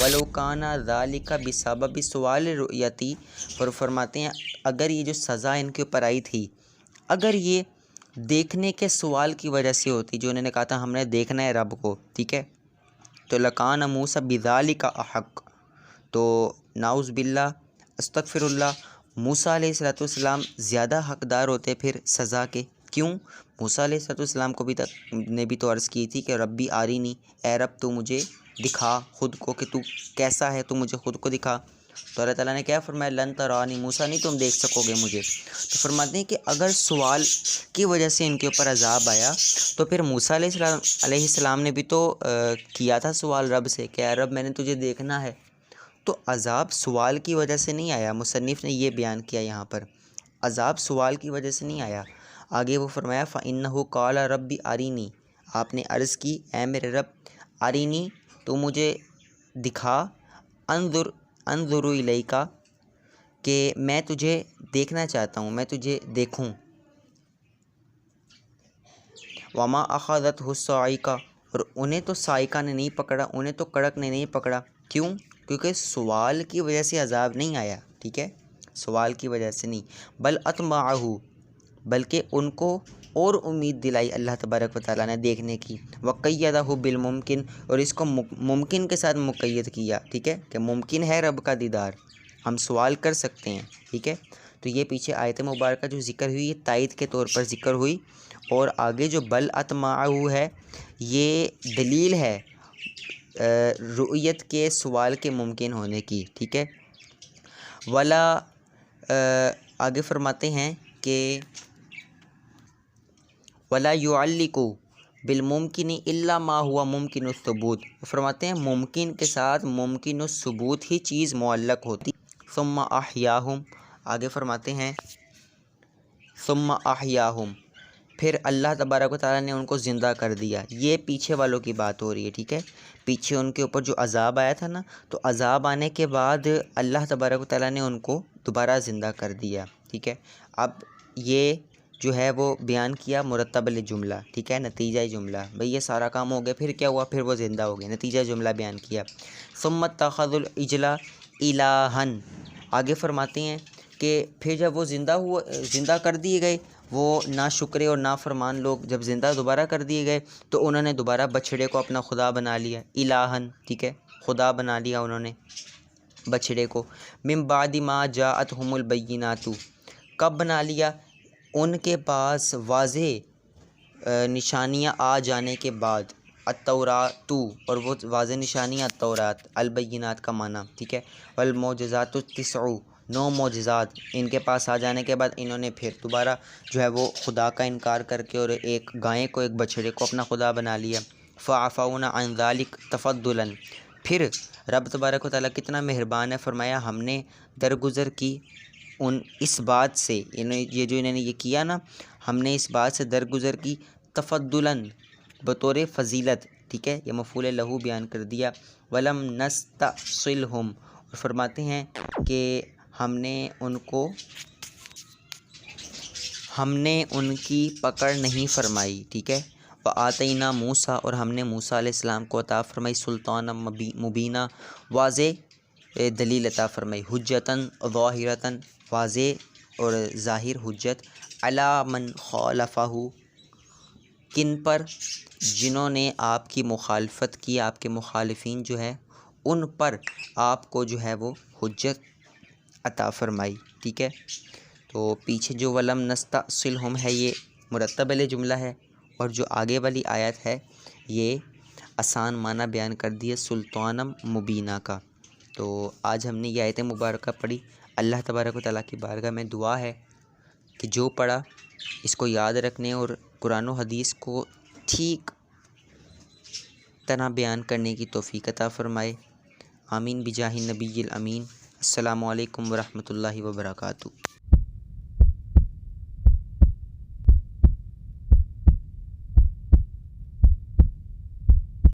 ولو کان ذالک بسبب سوال رؤیتی، اور فرماتے ہیں اگر یہ جو سزا ان کے اوپر آئی تھی، اگر یہ دیکھنے کے سوال کی وجہ سے ہوتی، جو انہوں نے کہا تھا ہم نے دیکھنا ہے رب کو، ٹھیک ہے، تو لکان موسیٰ بذالک احق، تو نعوذ باللہ استغفر اللہ، موسیٰ علیہ السلام زیادہ حقدار ہوتے پھر سزا کے۔ کیوں؟ موسیٰ علیہ السلام کو بھی نے بھی تو عرض کی تھی کہ ربی آرینی، اے رب تو مجھے دکھا خود کو کہ تو کیسا ہے، تو مجھے خود کو دکھا۔ تو اللہ تعالیٰ نے کیا فرمایا؟ لن ترانی، موسیٰ نہیں تم دیکھ سکو گے مجھے۔ تو فرماتے ہیں کہ اگر سوال کی وجہ سے ان کے اوپر عذاب آیا تو پھر موسیٰ علیہ السلام نے بھی تو کیا تھا سوال رب سے کہ اے رب میں نے تجھے دیکھنا ہے، تو عذاب سوال کی وجہ سے نہیں آیا۔ مصنف نے یہ بیان کیا یہاں پر، عذاب سوال کی وجہ سے نہیں آیا۔ آگے وہ فرمایا فَإِنَّهُ قَالَ رَبِّ أَرِنِي، آپ نے عرض کی اے میرے رب ارینی تو مجھے دکھا، انظر الیک کہ میں تجھے دیکھنا چاہتا ہوں، میں تجھے دیکھوں۔ وما اخذتہ الصاعقہ، اور انہیں تو صاعقہ نے نہیں پکڑا، انہیں تو کڑک نے نہیں پکڑا۔ کیوں؟ کیونکہ سوال کی وجہ سے عذاب نہیں آیا، ٹھیک ہے، سوال کی وجہ سے نہیں، بل اطمعہ، بلکہ ان کو اور امید دلائی اللہ تبارک و تعالیٰ نے دیکھنے کی، وقیدہ بالممکن، اور اس کو ممکن کے ساتھ مقید کیا، ٹھیک ہے، کہ ممکن ہے رب کا دیدار، ہم سوال کر سکتے ہیں، ٹھیک ہے۔ تو یہ پیچھے آیت مبارکہ جو ذکر ہوئی یہ تائید کے طور پر ذکر ہوئی، اور آگے جو بل اطمعہ ہے یہ دلیل ہے رؤیت کے سوال کے ممکن ہونے کی، ٹھیک ہے۔ ولا آگے فرماتے ہیں کہ ولا يعلق بالممکن الا ما هو ممکن الثبوت، فرماتے ہیں ممکن کے ساتھ ممکن الثبوت ہی چیز معلق ہوتی۔ ثم احیاہم، آگے فرماتے ہیں ثم احیاہم، پھر اللہ تبارک و تعالیٰ نے ان کو زندہ کر دیا۔ یہ پیچھے والوں کی بات ہو رہی ہے، ٹھیک ہے، پیچھے ان کے اوپر جو عذاب آیا تھا نا، تو عذاب آنے کے بعد اللہ تبارک و تعالیٰ نے ان کو دوبارہ زندہ کر دیا، ٹھیک ہے۔ اب یہ جو ہے وہ بیان کیا مرتب جملہ، ٹھیک ہے، نتیجہ جملہ، بھئی یہ سارا کام ہو گیا، پھر کیا ہوا؟ پھر وہ زندہ ہو گئے، نتیجہ جملہ بیان کیا۔ ثم اتخذوا العجل الہا، آگے فرماتے ہیں کہ پھر جب وہ زندہ کر دیے گئے، وہ ناشکرے اور نافرمان لوگ جب زندہ دوبارہ کر دیے گئے تو انہوں نے دوبارہ بچھڑے کو اپنا خدا بنا لیا، الہن، ٹھیک ہے، خدا بنا لیا انہوں نے بچھڑے کو۔ من بعد ما جاءتهم البینات، کب بنا لیا؟ ان کے پاس واضح نشانیاں آ جانے کے بعد، التورات، اور وہ واضح نشانیاں التورات، البینات کا معنی، ٹھیک ہے، والمعجزات التسع، 9 معجزات ان کے پاس آ جانے کے بعد انہوں نے پھر دوبارہ جو ہے وہ خدا کا انکار کر کے اور ایک گائے کو، ایک بچھڑے کو اپنا خدا بنا لیا۔ فعفونا عن ذلک تفضلا، پھر رب تبارک و تعالیٰ کتنا مہربان ہے، فرمایا ہم نے درگزر کی اس بات سے، یہ جو انہوں نے یہ کیا نا، ہم نے اس بات سے درگزر کی، تفضلا بطور فضیلت، ٹھیک ہے، یہ مفعول لہو بیان کر دیا۔ ولم نستأصلهم، اور فرماتے ہیں کہ ہم نے ان کی پکڑ نہیں فرمائی، ٹھیک ہے۔ وآتینا موسیٰ، اور ہم نے موسیٰ علیہ السلام کو عطا فرمائی سلطان مبینہ، واضح دلیل عطا فرمائی، حجتاً ظاہرتاً، واضح اور ظاہر حجت، علی من خالفہ، کن پر؟ جنہوں نے آپ کی مخالفت کی، آپ کے مخالفین جو ہے ان پر آپ کو جو ہے وہ حجت عطا فرمائی، ٹھیک ہے۔ تو پیچھے جو ولم نستأصلهم ہے یہ مرتب جملہ ہے، اور جو آگے والی آیت ہے یہ آسان معنی بیان کر دیے سلطانم مبینہ کا۔ تو آج ہم نے یہ آیت مبارکہ پڑھی۔ اللہ تبارک و تعالیٰ کی بارگاہ میں دعا ہے کہ جو پڑھا اس کو یاد رکھنے اور قرآن و حدیث کو ٹھیک طرح بیان کرنے کی توفیق عطا فرمائے۔ آمین بجاہ النبی الامین۔ السلام علیکم ورحمۃ اللہ وبرکاتہ۔